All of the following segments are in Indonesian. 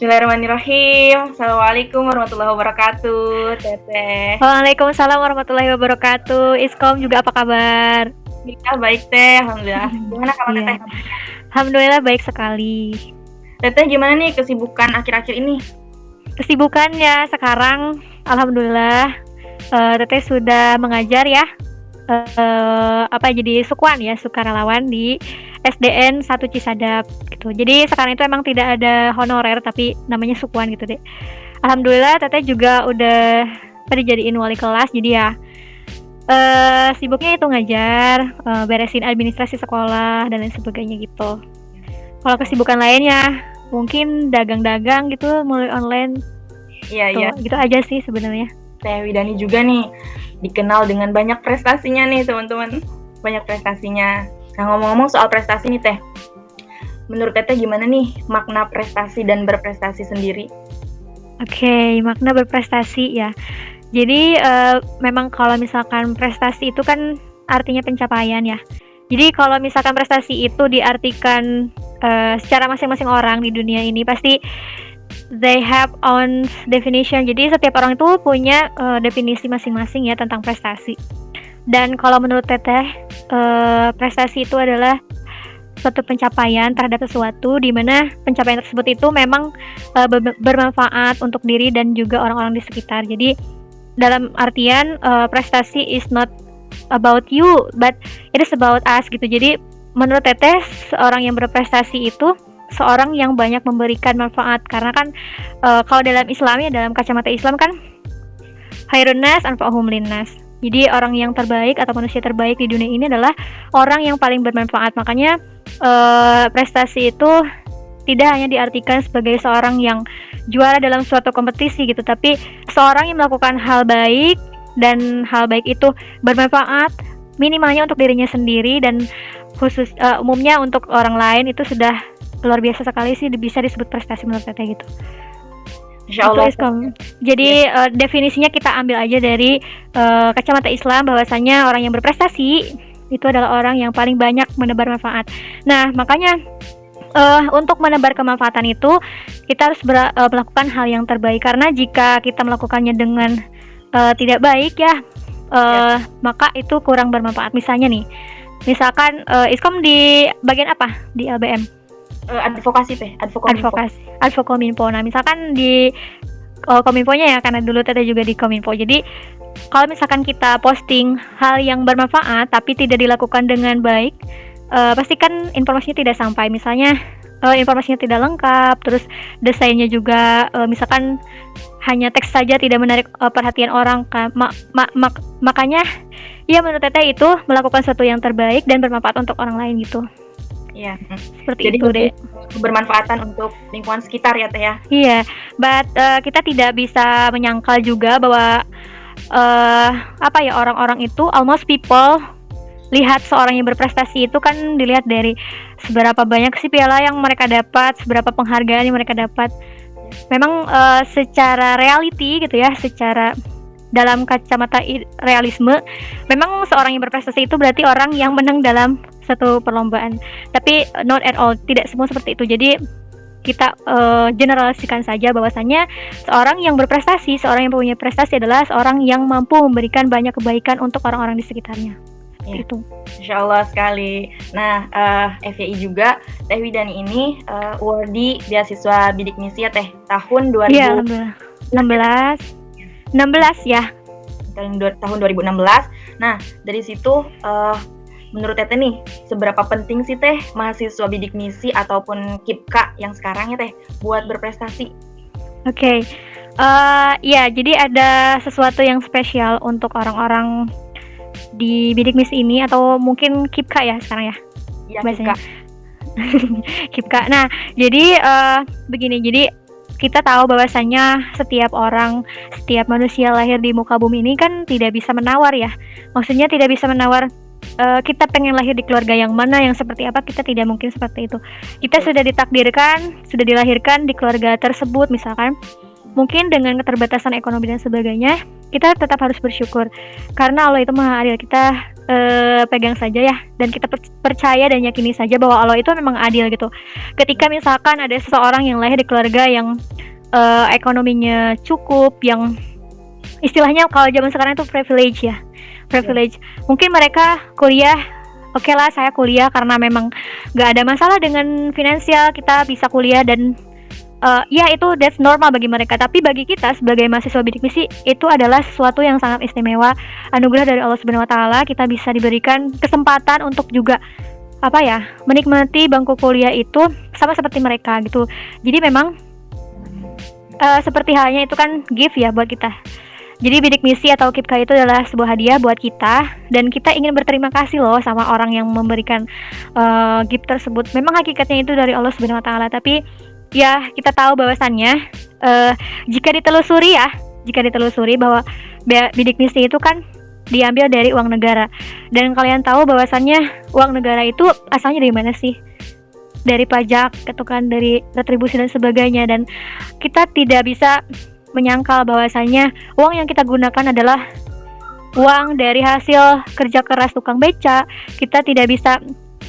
Bismillahirrahmanirrahim. Assalamualaikum warahmatullahi wabarakatuh, Teteh. Waalaikumsalam warahmatullahi wabarakatuh. Iskom juga apa kabar? Alhamdulillah baik, Teh. Alhamdulillah. Gimana kalau Iya. Teteh? Alhamdulillah baik sekali. Teteh gimana nih kesibukan akhir-akhir ini? Kesibukannya sekarang, alhamdulillah, Teteh sudah mengajar ya. Jadi sukarelawan di SDN 1 Cisadap gitu. Jadi sekarang itu emang tidak ada honorer tapi namanya sukuan gitu deh. Alhamdulillah Teteh juga udah dijadiin wali kelas, jadi ya sibuknya itu ngajar, beresin administrasi sekolah dan lain sebagainya gitu. Kalau kesibukan lainnya mungkin dagang-dagang gitu melalui online. Iya. Gitu aja sih sebenarnya. Teh Widani juga nih dikenal dengan banyak prestasinya nih, teman-teman. Banyak prestasinya. Nah, ngomong-ngomong soal prestasi nih, Teh. Menurut Teteh gimana nih makna prestasi dan berprestasi sendiri? Oke, makna berprestasi ya. Jadi memang kalau misalkan prestasi itu kan artinya pencapaian ya. Jadi kalau misalkan prestasi itu diartikan secara masing-masing orang di dunia ini pasti they have own definition. Jadi setiap orang itu punya definisi masing-masing ya tentang prestasi. Dan kalau menurut Teteh, prestasi itu adalah suatu pencapaian terhadap sesuatu di mana pencapaian tersebut itu memang bermanfaat untuk diri dan juga orang-orang di sekitar. Jadi dalam artian prestasi is not about you but it is about us gitu. Jadi menurut Teteh, seorang yang berprestasi itu seorang yang banyak memberikan manfaat, karena kan kalau dalam Islam ya, dalam kacamata Islam kan khairun nas anfa'uhum linnas. Jadi orang yang terbaik atau manusia terbaik di dunia ini adalah orang yang paling bermanfaat. Makanya prestasi itu tidak hanya diartikan sebagai seorang yang juara dalam suatu kompetisi gitu, tapi seorang yang melakukan hal baik dan hal baik itu bermanfaat minimalnya untuk dirinya sendiri dan khusus umumnya untuk orang lain, itu sudah luar biasa sekali sih, bisa disebut prestasi menurut Teteh gitu. Insyaallah. Jadi definisinya kita ambil aja dari kacamata Islam, bahwasanya orang yang berprestasi itu adalah orang yang paling banyak menebar manfaat. Nah, makanya untuk menebar kemanfaatan itu kita harus melakukan hal yang terbaik, karena jika kita melakukannya dengan tidak baik ya, maka itu kurang bermanfaat. Misalkan Iskom di bagian apa di LBM? Advokasi, Teh. Advokominfo. Nah, misalkan di Kominfonya ya, karena dulu Teteh juga di Kominfo. Jadi kalau misalkan kita posting hal yang bermanfaat tapi tidak dilakukan dengan baik, pasti kan informasinya tidak sampai. Misalnya informasinya tidak lengkap, terus desainnya juga misalkan hanya teks saja, tidak menarik perhatian orang kan. Makanya ya menurut Teteh itu melakukan sesuatu yang terbaik dan bermanfaat untuk orang lain gitu. Iya. Seperti jadi itu deh. Bermanfaatan untuk lingkungan sekitar ya, Teh ya. Iya, but kita tidak bisa menyangkal juga bahwa orang-orang itu, almost people lihat seorang yang berprestasi itu kan dilihat dari seberapa banyak sih piala yang mereka dapat, seberapa penghargaan yang mereka dapat. Memang secara reality gitu ya, secara dalam kacamata realisme, memang seorang yang berprestasi itu berarti orang yang menang dalam satu perlombaan. Tapi not at all, tidak semua seperti itu. Jadi kita generalisasikan saja bahwasanya seorang yang berprestasi, seorang yang punya prestasi adalah seorang yang mampu memberikan banyak kebaikan untuk orang-orang di sekitarnya. Ya. Itu. Insyaallah sekali. Nah, FYI juga Teh Widani ini awardee beasiswa bidik misi ya, Teh, tahun 2016. Iya, 16 ya. Tahun 2016. Nah, dari situ menurut Teteh nih, seberapa penting sih Teh mahasiswa bidik misi ataupun KIPKA yang sekarang ya, Teh, buat berprestasi? Oke. Ya, jadi ada sesuatu yang spesial untuk orang-orang di bidik misi ini, atau mungkin KIPKA ya sekarang ya. Iya, bahasanya. KIPKA. Nah, jadi begini. Jadi kita tahu bahwasanya setiap manusia lahir di muka bumi ini kan tidak bisa menawar ya. Maksudnya tidak bisa menawar kita pengen lahir di keluarga yang mana, yang seperti apa, kita tidak mungkin seperti itu. Kita sudah ditakdirkan, sudah dilahirkan di keluarga tersebut misalkan. Mungkin dengan keterbatasan ekonomi dan sebagainya, kita tetap harus bersyukur karena Allah itu Maha Adil. Kita pegang saja ya, dan kita percaya dan yakini saja bahwa Allah itu memang adil gitu. Ketika misalkan ada seseorang yang lahir di keluarga yang ekonominya cukup, yang istilahnya kalau zaman sekarang itu privilege ya, privilege. Mungkin mereka kuliah, oke lah saya kuliah karena memang nggak ada masalah dengan finansial, kita bisa kuliah dan ya itu that's normal bagi mereka. Tapi bagi kita sebagai mahasiswa bidik misi itu adalah sesuatu yang sangat istimewa, anugerah dari Allah Subhanahu Wa Taala. Kita bisa diberikan kesempatan untuk juga menikmati bangku kuliah itu sama seperti mereka gitu. Jadi memang seperti halnya itu kan gift ya buat kita. Jadi bidik misi atau KIPKA itu adalah sebuah hadiah buat kita, dan kita ingin berterima kasih loh sama orang yang memberikan gift tersebut. Memang hakikatnya itu dari Allah Subhanahu Wa Taala, tapi ya kita tahu bahwasannya jika ditelusuri bahwa bidik misi itu kan diambil dari uang negara, dan kalian tahu bahwasannya uang negara itu asalnya dari mana sih? Dari pajak gitu kan, dari retribusi dan sebagainya, dan kita tidak bisa menyangkal bahwasannya uang yang kita gunakan adalah uang dari hasil kerja keras tukang beca. Kita tidak bisa,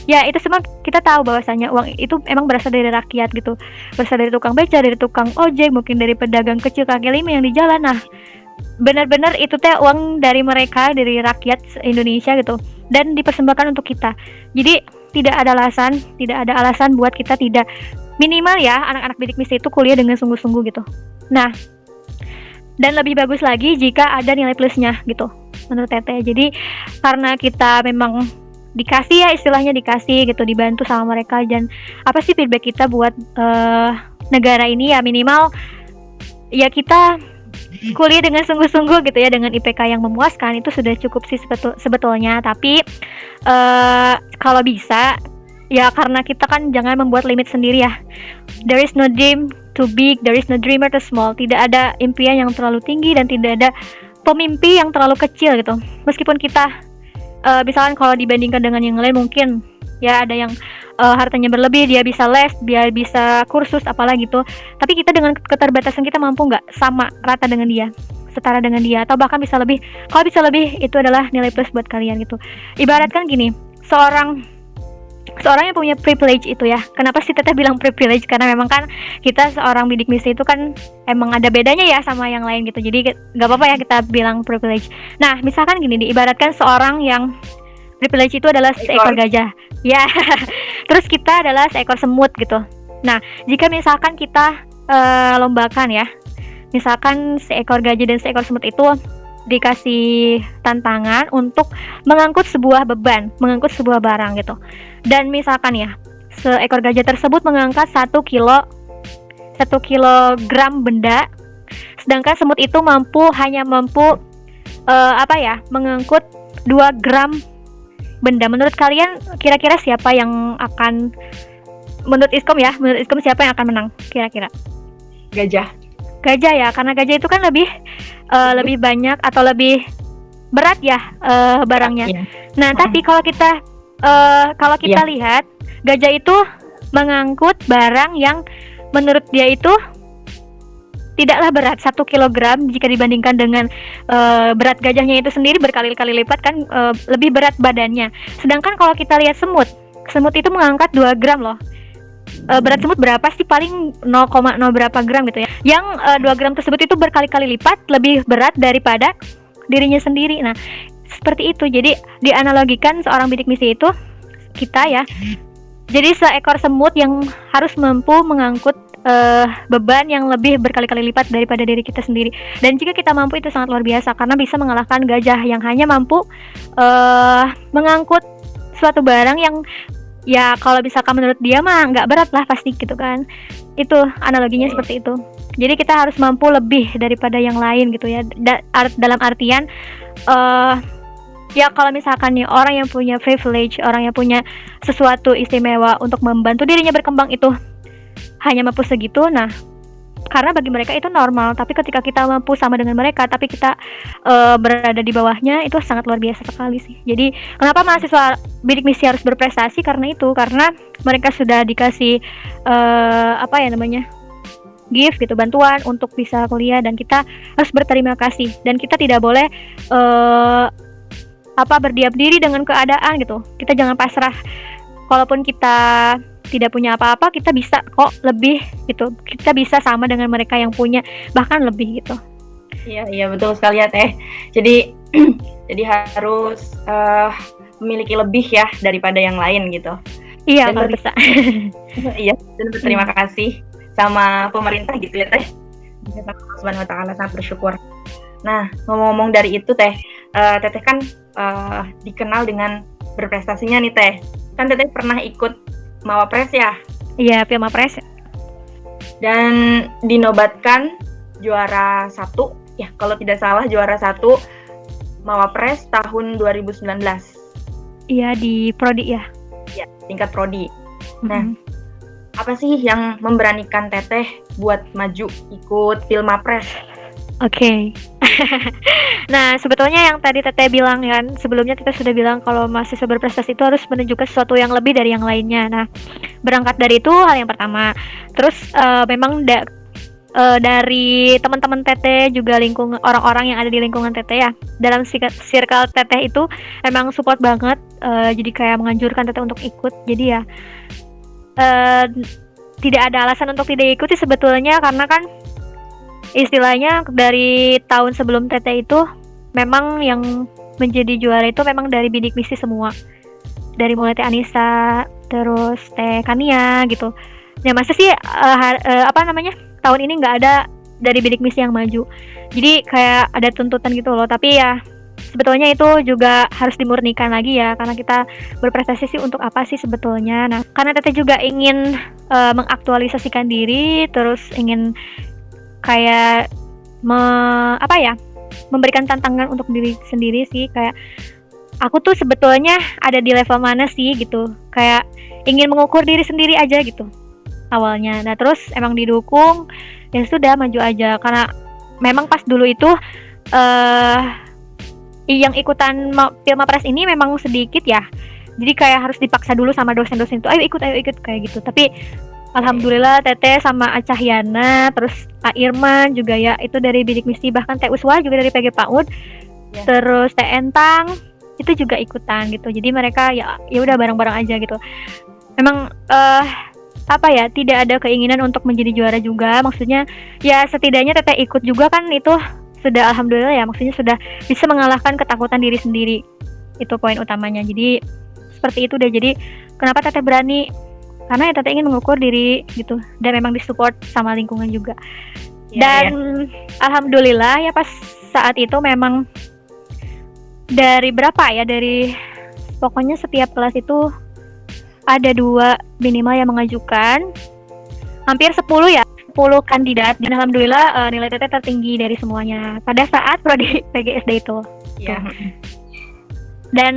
ya itu semua kita tahu bahwasannya uang itu emang berasal dari rakyat gitu, berasal dari tukang beca, dari tukang ojek, mungkin dari pedagang kecil kaki lima yang di jalan. Nah benar-benar itu teh uang dari mereka, dari rakyat Indonesia gitu, dan dipersembahkan untuk kita. Jadi tidak ada alasan buat kita tidak, minimal ya anak-anak bidik misi itu kuliah dengan sungguh-sungguh gitu. Nah, dan lebih bagus lagi jika ada nilai plusnya gitu menurut Teteh. Jadi karena kita memang istilahnya dikasih gitu, dibantu sama mereka, dan apa sih feedback kita buat negara ini ya, minimal ya kita kuliah dengan sungguh-sungguh gitu ya, dengan IPK yang memuaskan, itu sudah cukup sih sebetulnya. Tapi kalau bisa ya, karena kita kan jangan membuat limit sendiri ya. There is no dream too big, there is no dreamer too small. Tidak ada impian yang terlalu tinggi dan tidak ada pemimpi yang terlalu kecil gitu. Meskipun kita misalkan kalau dibandingkan dengan yang lain mungkin ya ada yang hartanya berlebih, dia bisa les, dia bisa kursus apalah gitu, tapi kita dengan keterbatasan kita mampu nggak sama rata dengan dia, setara dengan dia, atau bahkan bisa lebih. Kalau bisa lebih, itu adalah nilai plus buat kalian gitu. Ibaratkan gini, seorang yang punya privilege itu ya. Kenapa sih Teteh bilang privilege? Karena memang kan kita seorang bidik misi itu kan emang ada bedanya ya sama yang lain gitu. Jadi nggak apa-apa ya kita bilang privilege. Nah, misalkan gini, diibaratkan seorang yang privilege itu adalah seekor gajah. Ya, terus kita adalah seekor semut gitu. Nah, jika misalkan kita lombakan ya, misalkan seekor gajah dan seekor semut itu dikasih tantangan untuk mengangkut sebuah beban, mengangkut sebuah barang gitu. Dan misalkan ya, seekor gajah tersebut mengangkat 1 kilogram benda, sedangkan semut itu hanya mampu mengangkut 2 gram benda. Menurut kalian kira-kira siapa yang akan, menurut Iskom siapa yang akan menang kira-kira? Gajah Ya, karena gajah itu kan lebih banyak atau lebih berat ya barangnya. Iya. Nah, tapi kalau kita lihat, gajah itu mengangkut barang yang menurut dia itu tidaklah berat 1 kilogram jika dibandingkan dengan berat gajahnya itu sendiri berkali-kali lipat kan, lebih berat badannya. Sedangkan kalau kita lihat semut itu mengangkat 2 gram loh. Berat semut berapa sih? Paling 0,0 berapa gram gitu ya. Yang 2 gram tersebut itu berkali-kali lipat lebih berat daripada dirinya sendiri. Nah, seperti itu. Jadi dianalogikan seorang bidik misi itu kita ya. Jadi seekor semut yang harus mampu mengangkut beban yang lebih berkali-kali lipat daripada diri kita sendiri. Dan jika kita mampu, itu sangat luar biasa karena bisa mengalahkan gajah yang hanya mampu mengangkut suatu barang yang ya kalau misalkan menurut dia mah nggak berat lah pasti gitu kan. Itu analoginya seperti itu. Jadi kita harus mampu lebih daripada yang lain gitu ya. Dalam artian ya kalau misalkan nih orang yang punya privilege, orang yang punya sesuatu istimewa untuk membantu dirinya berkembang itu hanya mampu segitu, nah karena bagi mereka itu normal. Tapi ketika kita mampu sama dengan mereka, tapi kita berada di bawahnya, itu sangat luar biasa sekali sih. Jadi kenapa mahasiswa bidik misi harus berprestasi? Karena mereka sudah dikasih gift gitu, bantuan untuk bisa kuliah, dan kita harus berterima kasih. Dan kita tidak boleh berdiam diri dengan keadaan gitu. Kita jangan pasrah. Kalaupun kita tidak punya apa-apa, kita bisa kok lebih gitu. Kita bisa sama dengan mereka yang punya, bahkan lebih gitu. Iya betul sekali ya Teh. Jadi jadi harus memiliki lebih ya daripada yang lain gitu. Iya, Dan kalau bisa. Iya, dan berterima kasih sama pemerintah gitu ya Teh. Sama Allah Subhanahu wa taala, sangat bersyukur. Nah, ngomong-ngomong dari itu Teh, Teteh kan dikenal dengan berprestasinya nih Teh. Kan Teteh pernah ikut Mawapres ya? Iya, Pilmapres. Dan dinobatkan juara 1, ya kalau tidak salah juara 1 Mawapres tahun 2019. Iya, di Prodi ya. Ya, tingkat Prodi. Nah, apa sih yang memberanikan Teteh buat maju ikut Pilmapres? Oke. Nah, sebetulnya yang tadi Teteh bilang kan, sebelumnya Teteh sudah bilang kalau mahasiswa berprestasi itu harus menunjukkan sesuatu yang lebih dari yang lainnya. Nah, berangkat dari itu hal yang pertama. Terus memang dari teman-teman Teteh juga orang-orang yang ada di lingkungan Teteh ya, dalam circle Teteh itu emang support banget, jadi kayak menganjurkan Teteh untuk ikut. Jadi ya tidak ada alasan untuk tidak ikuti sebetulnya, karena kan istilahnya dari tahun sebelum Teteh itu memang yang menjadi juara itu memang dari bidik misi semua, dari mulai Teh Anissa, terus Teh Kania gitu. Ya masa sih tahun ini nggak ada dari bidik misi yang maju, jadi kayak ada tuntutan gitu loh. Tapi ya sebetulnya itu juga harus dimurnikan lagi ya, karena kita berprestasi sih untuk apa sih sebetulnya. Nah, karena Teteh juga ingin mengaktualisasikan diri, terus ingin kayak memberikan tantangan untuk diri sendiri sih, kayak aku tuh sebetulnya ada di level mana sih gitu, kayak ingin mengukur diri sendiri aja gitu awalnya. Nah, terus emang didukung, ya sudah maju aja, karena memang pas dulu itu yang ikutan Pilmapres ini memang sedikit ya, jadi kayak harus dipaksa dulu sama dosen-dosen itu, ayo ikut kayak gitu. Tapi alhamdulillah Teteh sama Acahyana, terus Kak Irman juga ya, itu dari bidik misi, bahkan Teh Uswa juga dari PG PAUD, terus Teh Entang itu juga ikutan gitu. Jadi mereka ya udah bareng-bareng aja gitu. Memang tidak ada keinginan untuk menjadi juara juga, maksudnya ya setidaknya Teteh ikut juga kan, itu sudah alhamdulillah ya, maksudnya sudah bisa mengalahkan ketakutan diri sendiri, itu poin utamanya. Jadi seperti itu deh. Jadi kenapa Teteh berani, karena ya Teteh ingin mengukur diri gitu, dan memang disupport sama lingkungan juga. Dan alhamdulillah ya pas saat itu memang dari pokoknya setiap kelas itu ada 2 minimal yang mengajukan, hampir 10 kandidat, dan alhamdulillah nilai Teteh tertinggi dari semuanya pada saat prodi PGSD itu. Iya. Dan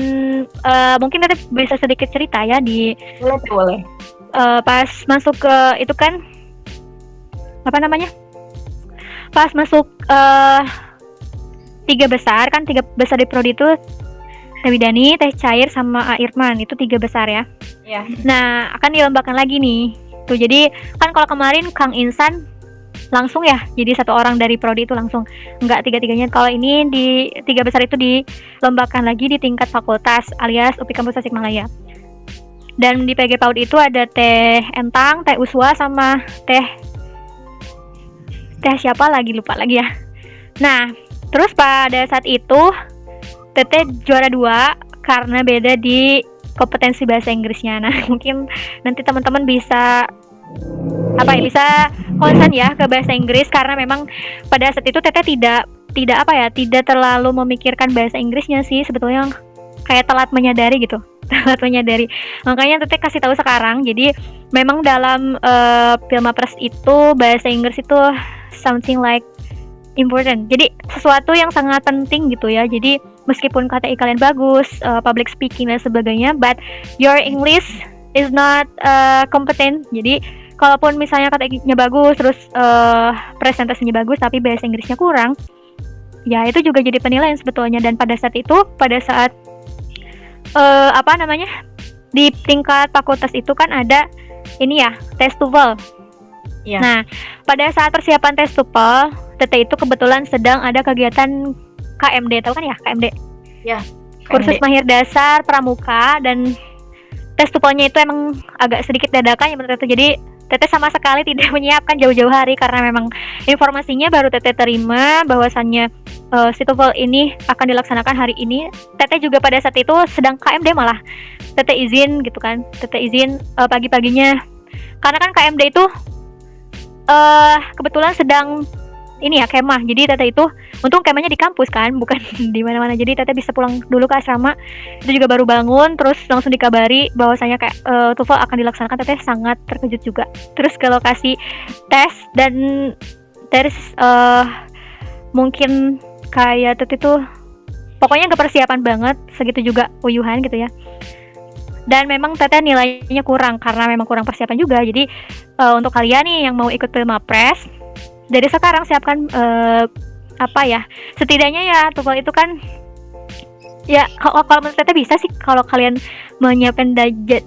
mungkin Teteh bisa sedikit cerita ya di boleh. Pas masuk ke itu kan pas masuk 3 besar di prodi itu Teh Widani, Teh Cair sama Irman, itu 3 besar ya. Iya. Nah, akan dilombakan lagi nih tuh. Jadi kan kalau kemarin Kang Insan langsung ya jadi 1 orang dari prodi itu langsung, enggak 3-3-nya. Kalau ini di 3 besar itu dilombakan lagi di tingkat fakultas alias UPI Kampus Tasikmalaya. Dan di PG PAUD itu ada Teh Entang, Teh Uswa, sama Teh siapa lagi, lupa lagi ya. Nah, terus pada saat itu Teteh juara 2 karena beda di kompetensi bahasa Inggrisnya. Nah, mungkin nanti teman-teman bisa concern ya ke bahasa Inggris, karena memang pada saat itu Teteh tidak terlalu memikirkan bahasa Inggrisnya sih sebetulnya, kayak telat menyadari. Makanya Teteh kasih tahu sekarang. Jadi memang dalam Pilmapres itu bahasa Inggris itu something like important, jadi sesuatu yang sangat penting gitu ya. Jadi meskipun KTI kalian bagus, public speaking dan sebagainya, but your English is not competent. Jadi kalaupun misalnya KTI-nya bagus, terus presentasinya bagus, tapi bahasa Inggrisnya kurang, ya itu juga jadi penilaian sebetulnya. Dan pada saat di tingkat fakultas itu kan ada ini ya, tes TOEFL. Iya. Nah, pada saat persiapan tes TOEFL, Teteh itu kebetulan sedang ada kegiatan KMD, tahu kan ya KMD? Ya. Kursus Mahir Dasar Pramuka, dan tes TOEFL-nya itu emang agak sedikit dadakan ya menurut Teteh. Jadi Teteh sama sekali tidak menyiapkan jauh-jauh hari karena memang informasinya baru Teteh terima bahwasannya si TOEFL ini akan dilaksanakan hari ini. Teteh juga pada saat itu sedang KMD malah. Teteh izin gitu kan. Teteh izin pagi-paginya. Karena kan KMD itu kebetulan sedang ini ya kemah. Jadi Teteh itu untung kemahnya di kampus kan, bukan di mana-mana. Jadi Teteh bisa pulang dulu ke asrama. Itu juga baru bangun terus langsung dikabari bahwasanya kayak TOEFL akan dilaksanakan. Teteh sangat terkejut juga. Terus ke lokasi tes dan terus mungkin kayak Teteh tuh pokoknya gak persiapan banget, segitu juga uyuhan gitu ya. Dan memang Teteh nilainya kurang karena memang kurang persiapan juga. Jadi untuk kalian nih yang mau ikut Pilmapres, dari sekarang siapkan setidaknya ya TOEFL itu kan ya kalau menurut Teteh bisa sih kalau kalian menyiapkan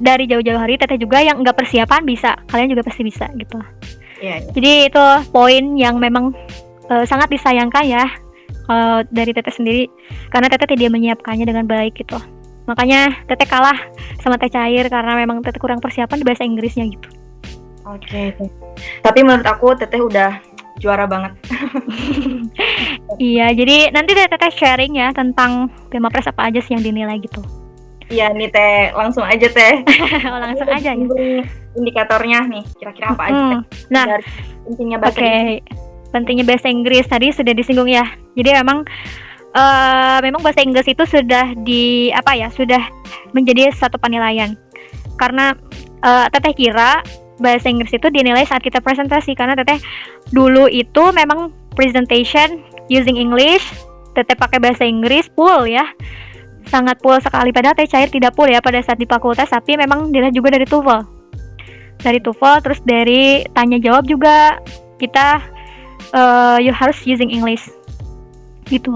dari jauh-jauh hari. Teteh juga yang nggak persiapan bisa, kalian juga pasti bisa gitu. Iya. Jadi itu poin yang memang sangat disayangkan ya dari Teteh sendiri karena Teteh tidak menyiapkannya dengan baik gitu. Makanya Teteh kalah sama Teh Cair karena memang Teteh kurang persiapan di bahasa Inggrisnya gitu. Oke. Tapi menurut aku Teteh udah juara banget. Iya, jadi nanti Teteh sharing ya tentang Pilmapres apa aja sih yang dinilai gitu. Iya nih Teh, langsung aja Teh. Langsung aja ya. Indikatornya nih, kira-kira apa aja Teh? Nah, dari pentingnya bahasa Inggris. Pentingnya bahasa Inggris tadi sudah disinggung ya. Jadi memang bahasa Inggris itu sudah sudah menjadi satu penilaian. Karena Teteh kira bahasa Inggris itu dinilai saat kita presentasi karena Teteh dulu itu memang presentation using English, Teteh pakai bahasa Inggris full ya. Sangat full sekali, padahal Teh Cair tidak full ya pada saat di fakultas, tapi memang dilihat juga dari TOEFL. Dari TOEFL terus dari tanya jawab juga kita you harus using English. Gitu.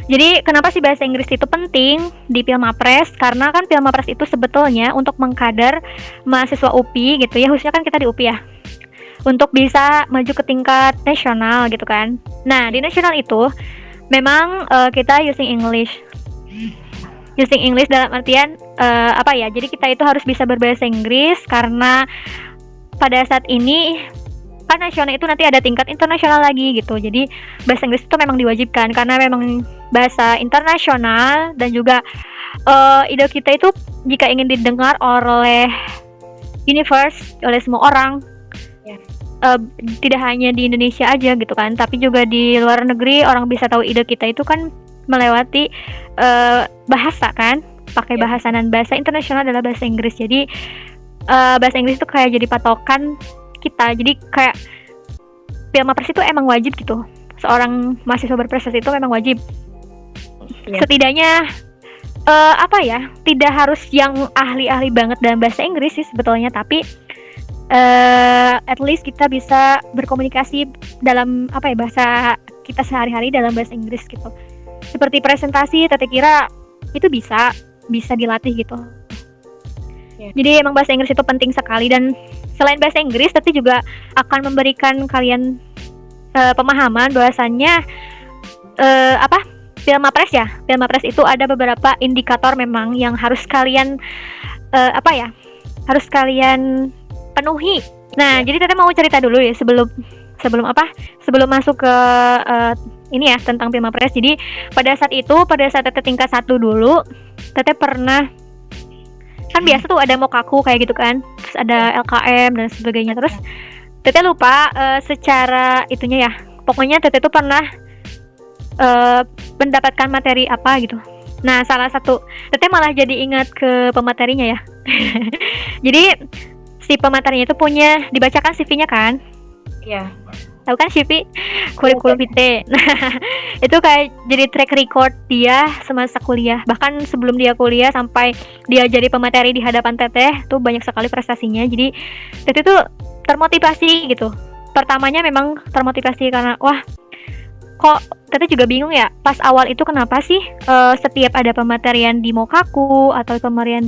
Jadi kenapa sih bahasa Inggris itu penting di Pilmapres? Karena kan Pilmapres itu sebetulnya untuk mengkader mahasiswa UPI gitu ya, khususnya kan kita di UPI ya, untuk bisa maju ke tingkat nasional gitu kan. Nah di nasional itu memang kita using English dalam artian jadi kita itu harus bisa berbahasa Inggris karena pada saat ini kan nasional itu nanti ada tingkat internasional lagi gitu. Jadi bahasa Inggris itu memang diwajibkan karena memang bahasa internasional dan juga ide kita itu jika ingin didengar oleh universe, oleh semua orang, tidak hanya di Indonesia aja gitu kan, tapi juga di luar negeri orang bisa tahu ide kita itu kan melewati bahasa kan, pakai bahasa, dan bahasa internasional adalah bahasa Inggris. Jadi bahasa Inggris itu kayak jadi patokan kita. Jadi kayak Pilmapres itu emang wajib gitu. Seorang mahasiswa berprestasi itu memang wajib. Setidaknya tidak harus yang ahli-ahli banget dalam bahasa Inggris sih sebetulnya, tapi at least kita bisa berkomunikasi dalam bahasa kita sehari-hari dalam bahasa Inggris gitu. Seperti presentasi, Teteh kira itu bisa dilatih gitu. Jadi emang bahasa Inggris itu penting sekali, dan selain bahasa Inggris, Teteh juga akan memberikan kalian pemahaman bahwasannya Pilmapres itu ada beberapa indikator memang yang harus kalian harus kalian penuhi. Nah, jadi Teteh mau cerita dulu ya sebelum masuk ke ini ya tentang Pilmapres. Jadi pada saat Teteh tingkat 1 dulu, Teteh pernah kan biasa tuh ada mokaku kayak gitu kan, terus ada LKM dan sebagainya. Terus Teteh lupa secara itunya ya, pokoknya Teteh tuh pernah mendapatkan materi apa gitu. Nah salah satu Teteh malah jadi ingat ke pematerinya ya. Jadi si pematerinya itu punya dibacakan CV-nya kan. Iya. Tahu kan CV, kurikulum vitae. Nah, itu kayak jadi track record dia semasa kuliah. Bahkan sebelum dia kuliah sampai dia jadi pemateri di hadapan Teteh, tuh banyak sekali prestasinya. Jadi Teteh tuh termotivasi gitu. Pertamanya memang termotivasi karena wah, kok Teteh juga bingung ya. Pas awal itu kenapa sih setiap ada pematerian di Mokaku atau pematerian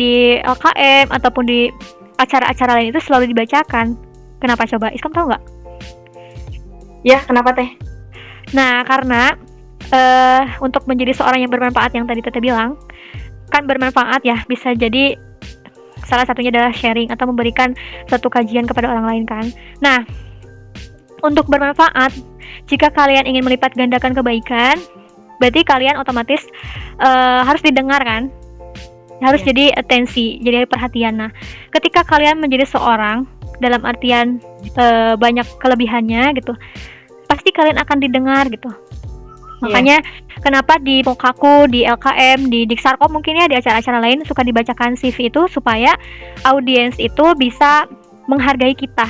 di LKM ataupun di acara-acara lain itu selalu dibacakan. Kenapa coba? Iskam tahu nggak? Ya, kenapa Teh? Nah, karena untuk menjadi seorang yang bermanfaat yang tadi Teteh bilang, kan bermanfaat ya, bisa jadi salah satunya adalah sharing atau memberikan suatu kajian kepada orang lain kan. Nah, untuk bermanfaat, jika kalian ingin melipat gandakan kebaikan, berarti kalian otomatis harus didengar kan, harus jadi atensi, jadi perhatian. Nah, ketika kalian menjadi seorang dalam artian banyak kelebihannya gitu, pasti kalian akan didengar gitu. Makanya kenapa di Mokaku, di LKM, di Diksarkom mungkin ya, di acara-acara lain suka dibacakan CV itu supaya audiens itu bisa menghargai kita.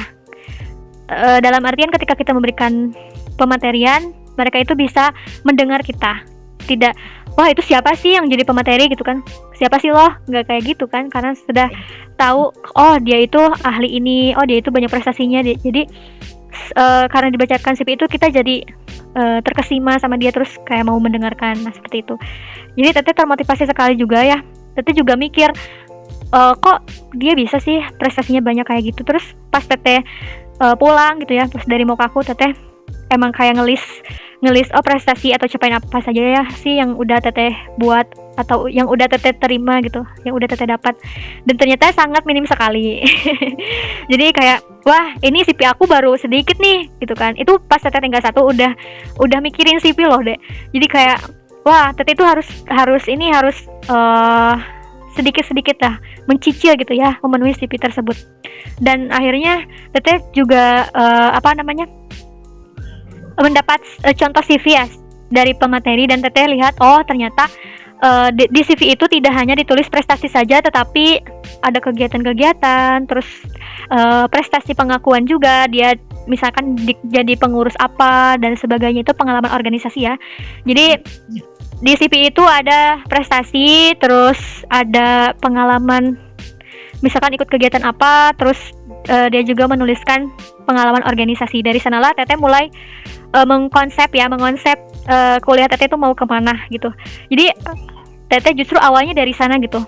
Dalam artian ketika kita memberikan pematerian, mereka itu bisa mendengar kita. Tidak, wah itu siapa sih yang jadi pemateri gitu kan? Siapa sih loh? Nggak kayak gitu kan? Karena sudah tahu, oh dia itu ahli ini, oh dia itu banyak prestasinya. Jadi karena dibacakan CV itu kita jadi terkesima sama dia, terus kayak mau mendengarkan. Nah seperti itu. Jadi Teteh termotivasi sekali juga ya. Teteh juga mikir kok dia bisa sih prestasinya banyak kayak gitu. Terus pas Teteh pulang gitu ya, pas dari Mokaku, Teteh emang kayak ngelis oh prestasi atau capaian apa saja ya sih yang udah Teteh buat atau yang udah Teteh terima gitu, yang udah Teteh dapat, dan ternyata sangat minim sekali. Jadi kayak wah ini CV aku baru sedikit nih gitu kan. Itu pas Teteh tinggal 1 udah mikirin CV loh deh. Jadi kayak wah Teteh itu harus sedikit-sedikit lah mencicil gitu ya memenuhi CV tersebut. Dan akhirnya Teteh juga mendapat contoh CV ya dari pemateri, dan Teteh lihat oh ternyata di CV itu tidak hanya ditulis prestasi saja, tetapi ada kegiatan-kegiatan, terus prestasi pengakuan juga, dia misalkan jadi pengurus apa dan sebagainya, itu pengalaman organisasi ya. Jadi di CV itu ada prestasi, terus ada pengalaman misalkan ikut kegiatan apa, terus dia juga menuliskan pengalaman organisasi. Dari sanalah Teteh mulai mengkonsep kuliah Teteh itu mau kemana gitu. Jadi Teteh justru awalnya dari sana gitu.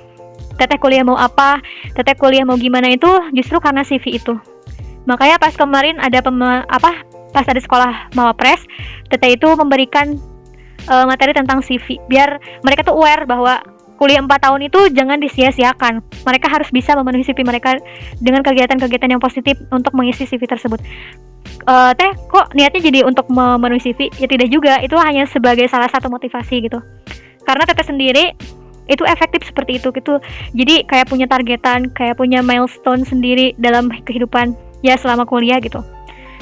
Teteh kuliah mau apa, Teteh kuliah mau gimana itu justru karena CV itu. Makanya pas kemarin ada pas ada sekolah Mawapres, Teteh itu memberikan materi tentang CV biar mereka tuh aware bahwa kuliah 4 tahun itu jangan disia-siakan. Mereka harus bisa memenuhi CV mereka dengan kegiatan-kegiatan yang positif untuk mengisi CV tersebut. Teh kok niatnya jadi untuk memenuhi CV? Ya tidak juga, itu hanya sebagai salah satu motivasi gitu. Karena Teteh sendiri itu efektif seperti itu gitu. Jadi kayak punya targetan, kayak punya milestone sendiri dalam kehidupan ya selama kuliah gitu.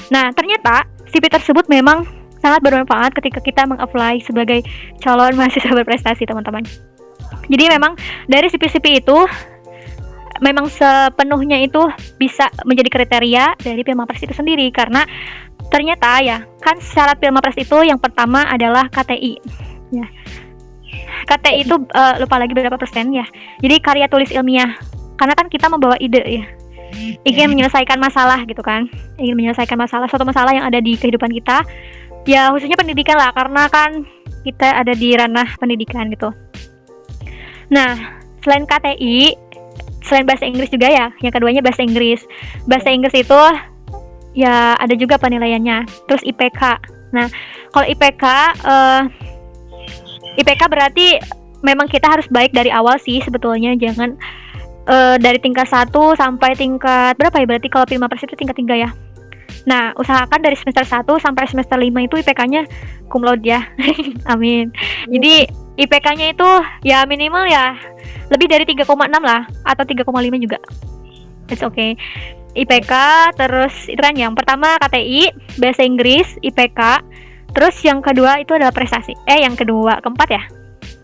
Nah ternyata CV tersebut memang sangat bermanfaat ketika kita meng-apply sebagai calon mahasiswa berprestasi, teman-teman. Jadi memang dari CV-CV itu memang sepenuhnya itu bisa menjadi kriteria dari Pilmapres itu sendiri, karena ternyata ya kan syarat Pilmapres itu yang pertama adalah KTI ya. KTI itu lupa lagi berapa persen ya. Jadi karya tulis ilmiah, karena kan kita membawa ide ya, ingin menyelesaikan masalah gitu kan, ingin menyelesaikan suatu masalah yang ada di kehidupan kita ya, khususnya pendidikan lah, karena kan kita ada di ranah pendidikan gitu. Nah, selain KTI, selain bahasa Inggris juga ya, yang keduanya bahasa Inggris. Bahasa Inggris itu ya ada juga penilaiannya. Terus IPK. Nah, kalau IPK berarti memang kita harus baik dari awal sih sebetulnya, jangan dari tingkat 1 sampai tingkat berapa ya, berarti kalau Pilmapres itu tingkat 3 ya. Nah, usahakan dari semester 1 sampai semester 5 itu IPK-nya cum laude ya. Amin. Jadi IPK-nya itu ya minimal ya lebih dari 3,6 lah, atau 3,5 juga. It's okay. IPK, terus itu kan yang pertama KTI, bahasa Inggris, IPK. Terus yang kedua itu adalah prestasi. Keempat ya.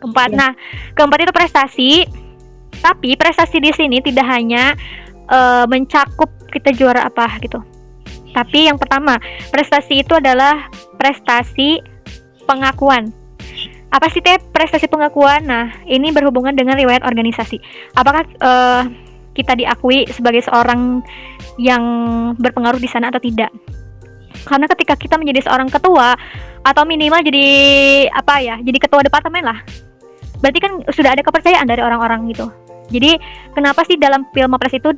Keempat. Ya. Nah, keempat itu prestasi. Tapi prestasi di sini tidak hanya mencakup kita juara apa gitu. Tapi yang pertama, prestasi itu adalah prestasi pengakuan. Apa sih Teh prestasi pengakuan? Nah, ini berhubungan dengan riwayat organisasi. Apakah kita diakui sebagai seorang yang berpengaruh di sana atau tidak? Karena ketika kita menjadi seorang ketua atau minimal jadi jadi ketua departemen lah, berarti kan sudah ada kepercayaan dari orang-orang gitu. Jadi kenapa sih dalam Pilmapres itu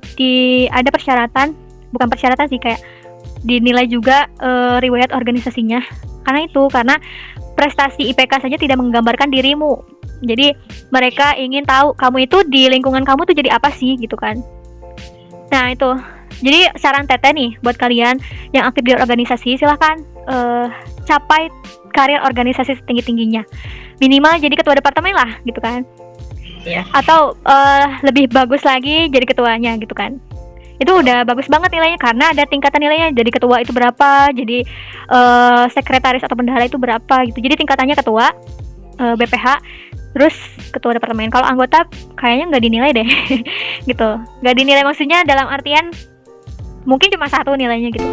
ada persyaratan, bukan persyaratan sih, kayak dinilai juga riwayat organisasinya. Karena prestasi IPK saja tidak menggambarkan dirimu Jadi mereka ingin tahu kamu itu di lingkungan kamu tuh jadi apa sih gitu kan. Nah itu, jadi saran Teteh nih buat kalian yang aktif di organisasi, silahkan capai karir organisasi setinggi-tingginya. Minimal jadi ketua departemen lah gitu kan. Iya. Atau lebih bagus lagi jadi ketuanya gitu kan. Itu udah bagus banget nilainya karena ada tingkatan nilainya. Jadi ketua itu berapa, jadi sekretaris atau bendahara itu berapa gitu. Jadi tingkatannya ketua, BPH, terus ketua departemen. Kalau anggota kayaknya nggak dinilai deh gitu. Nggak dinilai maksudnya dalam artian mungkin cuma 1 nilainya gitu.